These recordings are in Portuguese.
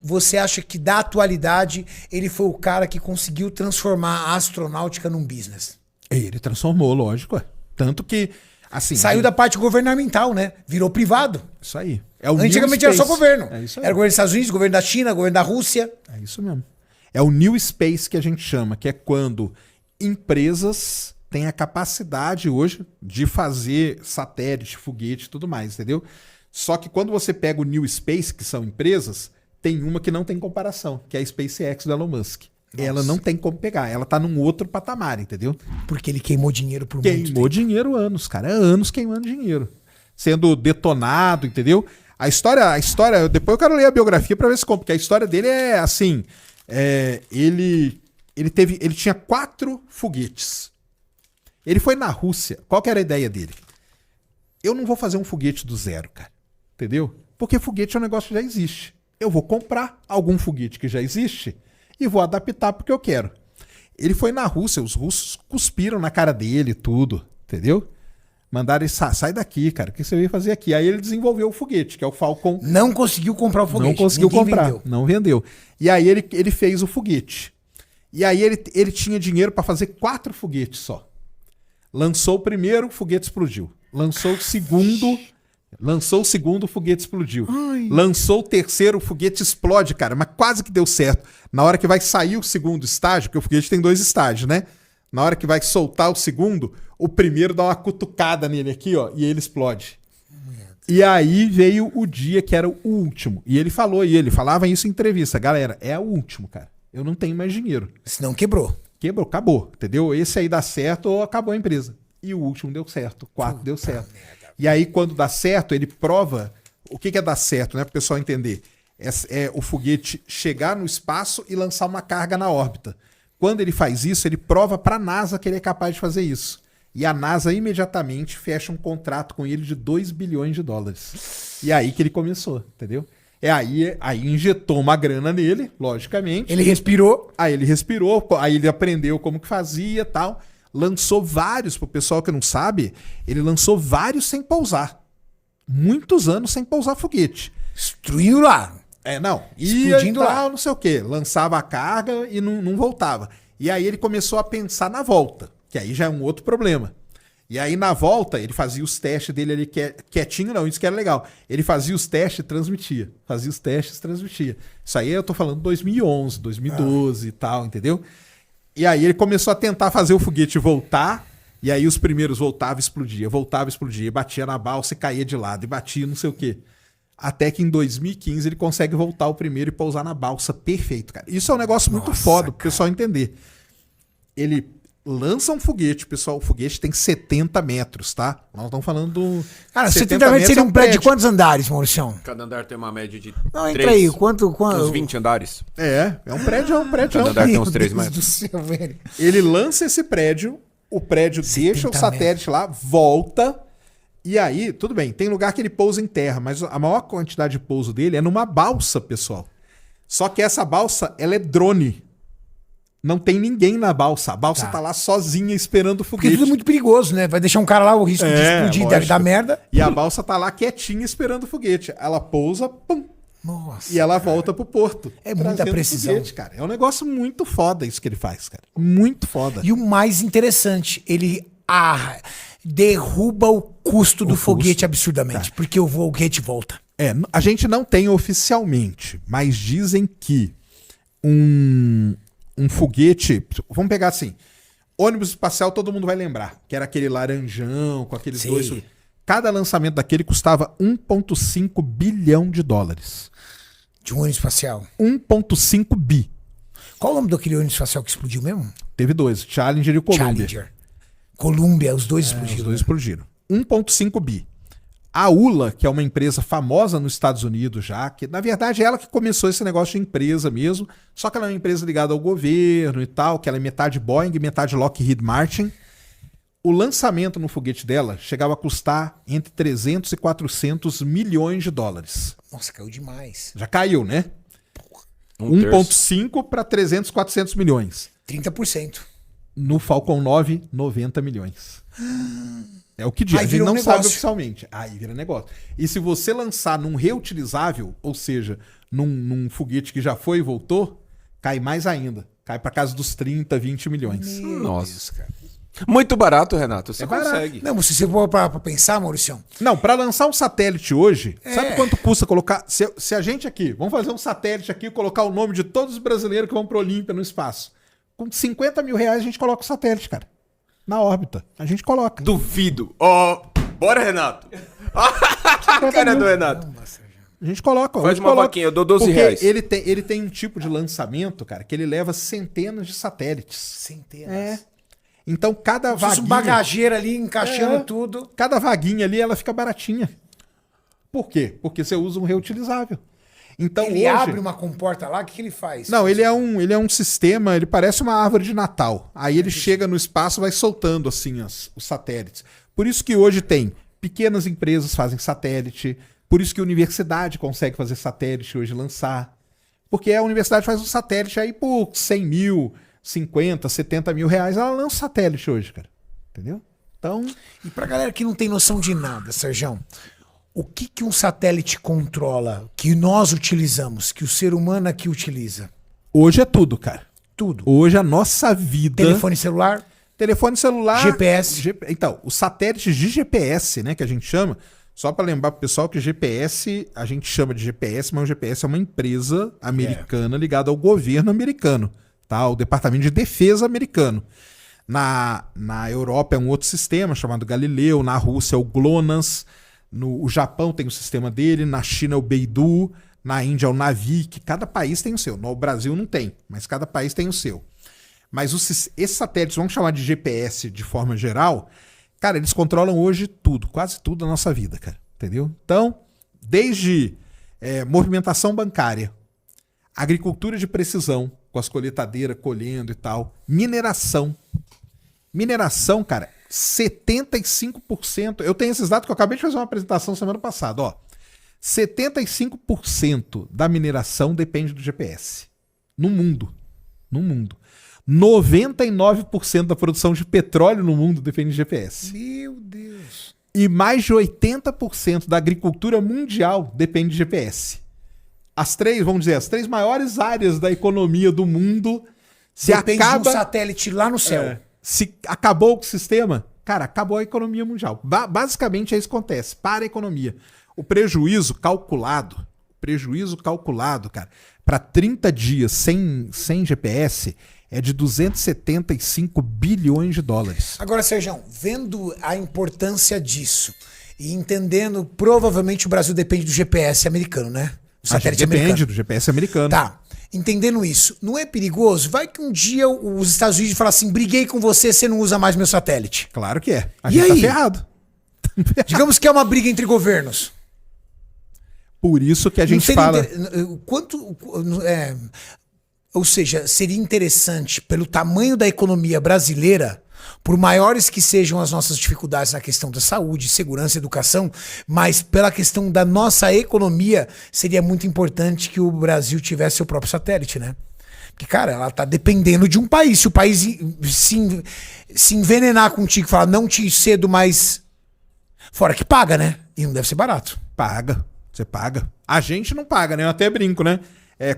você acha que da atualidade ele foi o cara que conseguiu transformar a astronáutica num business? Ele transformou, lógico. Tanto que, assim... Saiu da parte governamental, né? Virou privado. Isso aí. Antigamente era só governo. É isso aí. Era o governo dos Estados Unidos, governo da China, governo da Rússia. É isso mesmo. É o New Space que a gente chama, que é quando empresas têm a capacidade hoje de fazer satélite, foguete e tudo mais, entendeu? Só que quando você pega o New Space, que são empresas, tem uma que não tem comparação, que é a SpaceX do Elon Musk. Nossa. Ela não tem como pegar, ela tá num outro patamar, entendeu? Porque ele queimou dinheiro por muito tempo. Queimou dinheiro anos, cara. É anos queimando dinheiro. Sendo detonado, entendeu? A história, depois eu quero ler a biografia pra ver se compra, porque a história dele é assim, ele tinha 4 foguetes. Ele foi na Rússia. Qual que era a ideia dele? Eu não vou fazer um foguete do zero, cara. Entendeu? Porque foguete é um negócio que já existe. Eu vou comprar algum foguete que já existe e vou adaptar porque eu quero. Ele foi na Rússia, os russos cuspiram na cara dele tudo, entendeu? Mandaram ele, sai daqui, cara, o que você veio fazer aqui? Aí ele desenvolveu o foguete, que é o Falcon. Não conseguiu comprar o foguete. Não conseguiu comprar, não vendeu. E aí ele fez o foguete. E aí ele tinha dinheiro para fazer 4 foguetes só. Lançou o primeiro, o foguete explodiu. Lançou o segundo, o foguete explodiu. Ai. Lançou o terceiro, o foguete explode, cara, mas quase que deu certo. Na hora que vai sair o segundo estágio, porque o foguete tem 2 estágios, né? Na hora que vai soltar o segundo, o primeiro dá uma cutucada nele aqui, ó, e ele explode. E aí veio o dia que era o último. E ele falava isso em entrevista. Galera, é o último, cara. Eu não tenho mais dinheiro. Senão quebrou. Quebrou, acabou, entendeu? Esse aí dá certo ou acabou a empresa. E o último deu certo, o 4 deu certo. Merda. E aí quando dá certo, ele prova... O que é dar certo, né? Para o pessoal entender. É o foguete chegar no espaço e lançar uma carga na órbita. Quando ele faz isso, ele prova para a NASA que ele é capaz de fazer isso. E a NASA imediatamente fecha um contrato com ele de 2 bilhões de dólares. E é aí que ele começou, entendeu? Aí injetou uma grana nele, logicamente. Ele respirou. Aí ele aprendeu como que fazia e tal. Lançou vários, pro pessoal que não sabe, ele lançou vários sem pousar. Muitos anos sem pousar foguete. Destruiu lá. Explodindo lá, não sei o quê. Lançava a carga e não voltava. E aí ele começou a pensar na volta, que aí já é um outro problema. E aí na volta ele fazia os testes dele ali quietinho, não, isso que era legal. Ele fazia os testes e transmitia. Isso aí eu tô falando 2011, 2012 e tal, entendeu? E aí ele começou a tentar fazer o foguete voltar, e aí os primeiros voltava e explodia, batia na balsa e caía de lado, e batia não sei o quê. Até que em 2015 ele consegue voltar o primeiro e pousar na balsa perfeito, cara. Isso é um negócio muito foda pro pessoal entender. Ele lança um foguete, pessoal, o foguete tem 70 metros, tá? Nós estamos falando do... Cara, 70 metros seria um prédio de quantos andares, Mauricião? Cada andar tem uma média de Não, entra aí, quanto... Uns 20 andares. É um prédio. Cada andar tem uns 3 metros. Do céu, velho. Ele lança esse prédio, o prédio deixa o satélite lá, volta, e aí, tudo bem, tem lugar que ele pousa em terra, mas a maior quantidade de pouso dele é numa balsa, pessoal. Só que essa balsa, ela é drone. Não tem ninguém na balsa. A balsa tá lá sozinha esperando o foguete. Porque tudo é muito perigoso, né? Vai deixar um cara lá, o risco de explodir, deve dar merda. E a balsa tá lá quietinha esperando o foguete. Ela pousa, pum. Nossa. E ela volta pro porto. É muita precisão. Foguete, cara. É um negócio muito foda isso que ele faz, cara. Muito foda. E o mais interessante, ele derruba o custo do foguete absurdamente. Tá. Porque o foguete volta. A gente não tem oficialmente, mas dizem que um foguete, vamos pegar assim, ônibus espacial todo mundo vai lembrar, que era aquele laranjão com aqueles dois. Cada lançamento daquele custava 1,5 bilhão de dólares. De um ônibus espacial? 1,5 bi. Qual o nome daquele ônibus espacial que explodiu mesmo? Teve 2, Challenger e o Columbia. Columbia, os dois explodiram. Os 2 explodiram. 1,5 bi. A ULA, que é uma empresa famosa nos Estados Unidos já, que na verdade é ela que começou esse negócio de empresa mesmo, só que ela é uma empresa ligada ao governo e tal, que ela é metade Boeing, metade Lockheed Martin. O lançamento no foguete dela chegava a custar entre 300 e 400 milhões de dólares. Nossa, caiu demais. Já caiu, né? 1,5 para 300, 400 milhões. 30%. No Falcon 9, 90 milhões. É o que diz. A gente não sabe oficialmente. Aí vira negócio. E se você lançar num reutilizável, ou seja, num foguete que já foi e voltou, cai mais ainda. Cai pra casa dos 30, 20 milhões. Nossa. Deus, cara. Muito barato, Renato. Você barato. consegue. Não, se você for pra pensar, Maurício, Não, pra lançar um satélite hoje, sabe quanto custa colocar... Se a gente aqui, vamos fazer um satélite aqui e colocar o nome de todos os brasileiros que vão pro Olímpia no espaço. Com 50 mil reais a gente coloca o satélite, cara. Na órbita. A gente coloca. Duvido. Ó, bora, Renato. A cara do Renato. A gente coloca. Faz a gente uma coloca. vaquinha, eu dou 12 Porque reais. ele tem um tipo de lançamento, cara, que ele leva centenas de satélites. centenas. Então, cada Se fosse um vaguinha... bagageiro ali, encaixando É. tudo. Cada vaguinha ali, ela fica baratinha. Por quê? Porque você usa um reutilizável. Então, Ele abre uma comporta lá, o que ele faz? Não, ele é um sistema, ele parece uma árvore de Natal. Aí ele chega no espaço e vai soltando assim os satélites. Por isso que hoje tem pequenas empresas fazem satélite, por isso que a universidade consegue fazer satélite hoje lançar. Porque a universidade faz um satélite aí por 100 mil, 50, 70 mil reais, ela lança satélite hoje, cara. Entendeu? Então... E pra galera que não tem noção de nada, Sergião, o que um satélite controla, que nós utilizamos, que o ser humano aqui utiliza? Hoje é tudo, cara. Tudo. Hoje a nossa vida... Telefone celular, Telefone celular... GPS. Então, os satélites de GPS, né, que a gente chama... Só para lembrar pro pessoal que GPS, a gente chama de GPS, mas o GPS é uma empresa americana ligada ao governo americano, tá? O Departamento de Defesa americano. Na Europa é um outro sistema chamado Galileu, na Rússia é o GLONASS, o Japão tem o sistema dele, na China é o Beidou, na Índia é o Navik, cada país tem o seu. No Brasil não tem, mas cada país tem o seu. Mas esses satélites, vamos chamar de GPS de forma geral, cara, eles controlam hoje tudo, quase tudo da nossa vida, cara, entendeu? Então, desde movimentação bancária, agricultura de precisão, com as coletadeiras colhendo e tal, mineração. Mineração, cara, 75%, eu tenho esses dados que eu acabei de fazer uma apresentação semana passada, ó. 75% da mineração depende do GPS. No mundo. No mundo. 99% da produção de petróleo no mundo depende de GPS. Meu Deus. E mais de 80% da agricultura mundial depende de GPS. As três maiores áreas da economia do mundo, se Depende acaba... de um satélite lá no céu. Se acabou o sistema, cara, acabou a economia mundial. Basicamente é isso que acontece. Para a economia. O prejuízo calculado, cara, para 30 dias sem GPS é de 275 bilhões de dólares. Agora, Sergião, vendo a importância disso e entendendo, provavelmente o Brasil depende do GPS americano, né? Do satélite Depende americano. do GPS americano. Tá. Entendendo isso, não é perigoso? Vai que um dia os Estados Unidos falam assim, briguei com você, você não usa mais meu satélite. Claro que é. A E gente tá aí? ferrado. Digamos que é uma briga entre governos. Por isso que a Não gente seria fala... Ou seja, seria interessante, pelo tamanho da economia brasileira, por maiores que sejam as nossas dificuldades na questão da saúde, segurança, educação, mas pela questão da nossa economia, seria muito importante que o Brasil tivesse seu próprio satélite, né? Porque, cara, ela tá dependendo de um país. Se o país se envenenar contigo e falar, não te cedo mais... Fora que paga, né? E não deve ser barato. Paga. Você paga. A gente não paga, né? Eu até brinco, né?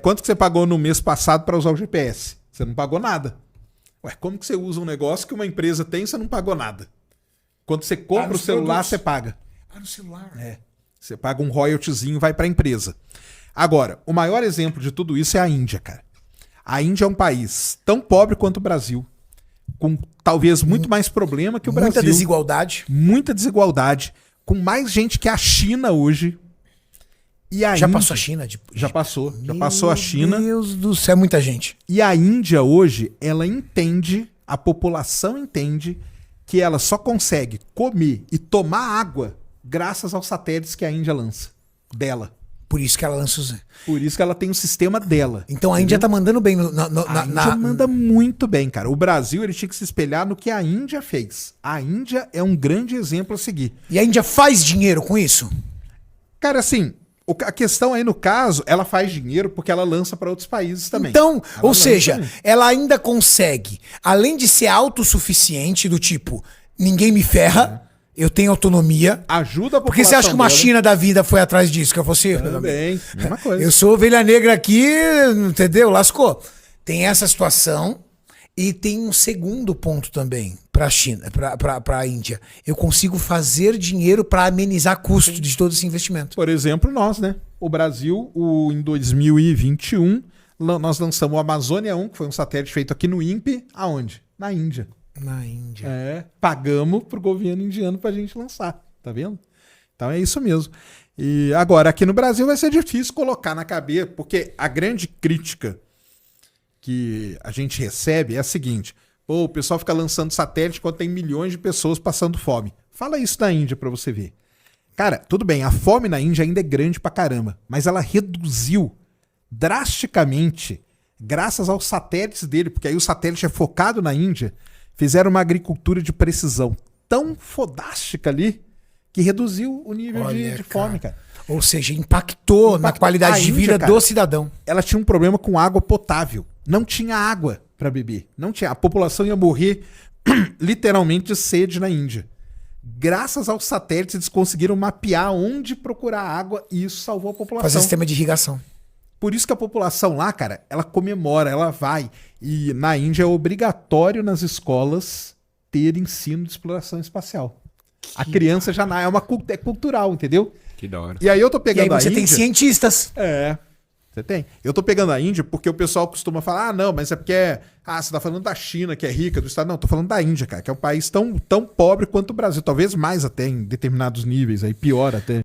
Quanto que você pagou no mês passado para usar o GPS? Você não pagou nada. Ué, como que você usa um negócio que uma empresa tem e você não pagou nada? Quando você compra o celular, produtos. você paga. Ah, no celular. Você paga um royaltyzinho e vai para a empresa. Agora, o maior exemplo de tudo isso é a Índia, cara. A Índia é um país tão pobre quanto o Brasil, com talvez muito mais problema que o Brasil. Muita desigualdade. Muita desigualdade, com mais gente que a China hoje. E a Já Índia- passou a China? Já passou a China. Meu Deus do céu, é muita gente. E a Índia hoje, ela entende, a população entende, que ela só consegue comer e tomar água graças aos satélites que a Índia lança. Dela. Por isso que ela lança os... Por isso que ela tem o sistema dela. Então a Índia tá mandando bem A Índia manda muito bem, cara. O Brasil ele tinha que se espelhar no que a Índia fez. A Índia é um grande exemplo a seguir. E a Índia faz dinheiro com isso? Cara, assim, a questão aí no caso, ela faz dinheiro porque ela lança para outros países também. Então, Ela ou lança seja, também. ela ainda consegue, além de ser autossuficiente, do tipo, ninguém me ferra, eu tenho autonomia. Ajuda a população. Porque você acha que uma dela. China da vida foi atrás disso? Que eu fosse. Também, mesma coisa. Eu sou ovelha negra aqui, entendeu? Lascou. Tem essa situação e tem um segundo ponto também para a China, para a Índia. Eu consigo fazer dinheiro para amenizar custo de todo esse investimento. Por exemplo, nós, né? O Brasil, em 2021, nós lançamos o Amazônia 1, que foi um satélite feito aqui no INPE, aonde? Na Índia. Na Índia. Pagamos pro governo indiano pra gente lançar, tá vendo? Então é isso mesmo. E agora, aqui no Brasil vai ser difícil colocar na cabeça, porque a grande crítica que a gente recebe é a seguinte: pô, o pessoal fica lançando satélite quando tem milhões de pessoas passando fome. Fala isso da Índia pra você ver. Cara, tudo bem, a fome na Índia ainda é grande pra caramba, mas ela reduziu drasticamente graças aos satélites dele, porque aí o satélite é focado na Índia, fizeram uma agricultura de precisão tão fodástica ali que reduziu o nível de fome, cara. Ou seja, impactou na qualidade de vida do cidadão. Ela tinha um problema com água potável. Não tinha água para beber. Não tinha. A população ia morrer literalmente de sede na Índia. Graças aos satélites, eles conseguiram mapear onde procurar água e isso salvou a população. Fazer sistema de irrigação. Por isso que a população lá, cara, ela comemora, ela vai. E na Índia é obrigatório nas escolas ter ensino de exploração espacial. A criança já é cultural, entendeu? Que da hora. E aí eu tô pegando E aí você tem cientistas. Você tem. Eu tô pegando a Índia porque o pessoal costuma falar, não, mas é porque você tá falando da China, que é rica, do Estado. Não, tô falando da Índia, cara, que é um país tão pobre quanto o Brasil. Talvez mais até em determinados níveis, aí pior até.